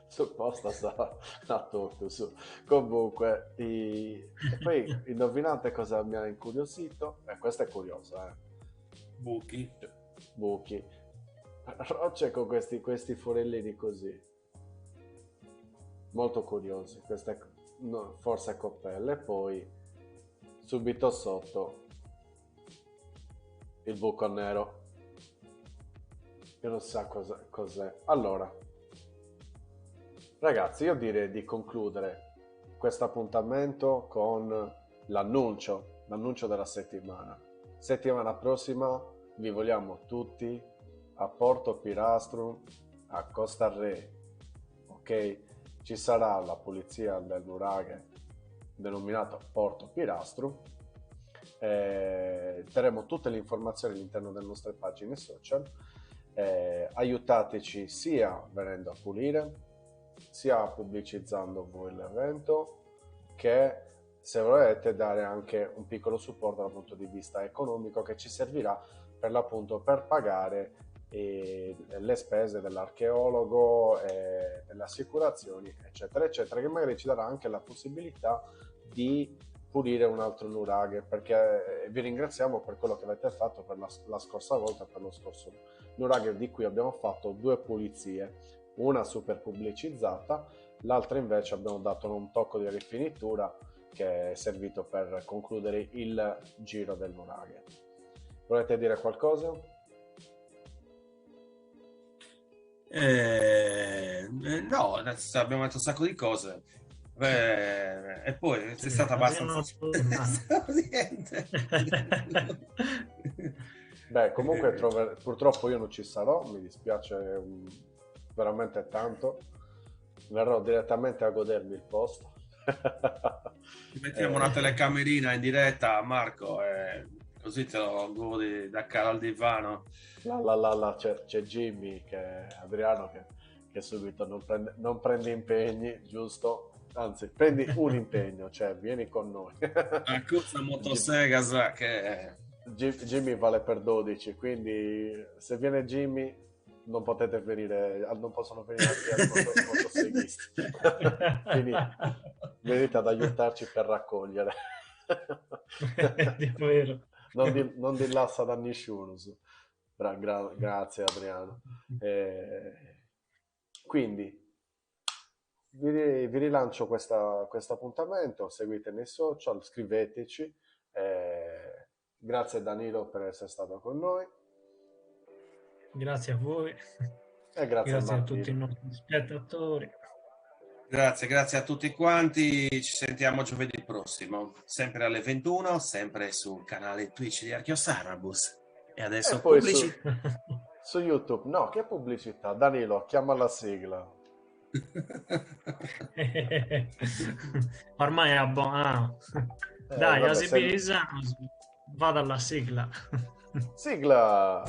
Supposta a tutto su. Comunque e poi indovinate cosa mi ha incuriosito? Questa è curiosa, Buchi. Rocce con questi forellini così, molto curiosi, queste forse coppelle. Poi subito sotto il buco nero, che non sa cos'è. Allora ragazzi, io direi di concludere questo appuntamento con l'annuncio della settimana. Settimana prossima vi vogliamo tutti a Porto Pirastru, a Costa Re, ok? Ci sarà la pulizia del nuraghe denominato Porto Pirastru. Terremo tutte le informazioni all'interno delle nostre pagine social. Aiutateci sia venendo a pulire, sia pubblicizzando voi l'evento, che se volete dare anche un piccolo supporto dal punto di vista economico, che ci servirà per l'appunto per pagare le spese dell'archeologo, delle assicurazioni, eccetera eccetera, che magari ci darà anche la possibilità di pulire un altro nuraghe, perché vi ringraziamo per quello che avete fatto per la scorsa volta, per lo scorso nuraghe, di cui abbiamo fatto 2 pulizie, una super pubblicizzata, l'altra invece abbiamo dato un tocco di rifinitura che è servito per concludere il giro del nuraghe. Volete dire qualcosa? No, adesso abbiamo detto un sacco di cose. E poi è stata abbastanza niente. Beh, comunque purtroppo io non ci sarò, mi dispiace veramente tanto. Verrò direttamente a godermi il posto. Mettiamo una telecamerina in diretta, Marco, così te lo godi da cara al divano. C'è Jimmy, Adriano che subito non prende impegni, giusto? Anzi, prendi un impegno, cioè vieni con noi. Accusa motosega che Jimmy vale per 12, quindi se viene Jimmy non potete venire, non possono venire anche al motoseghisti. Quindi venite ad aiutarci per raccogliere. Non dilassa da nessuno. Grazie Adriano. Quindi vi rilancio questo appuntamento, seguite nei social, scriveteci. Grazie Danilo per essere stato con noi. Grazie a voi. E grazie a tutti i nostri spettatori. Grazie a tutti quanti. Ci sentiamo giovedì prossimo, sempre alle 21, sempre sul canale Twitch di Archeosarabus. E adesso poi su YouTube. No, che pubblicità? Danilo, chiama la sigla. Ormai è abbonato. Dai, Asibilisano, vado alla sigla. Sigla!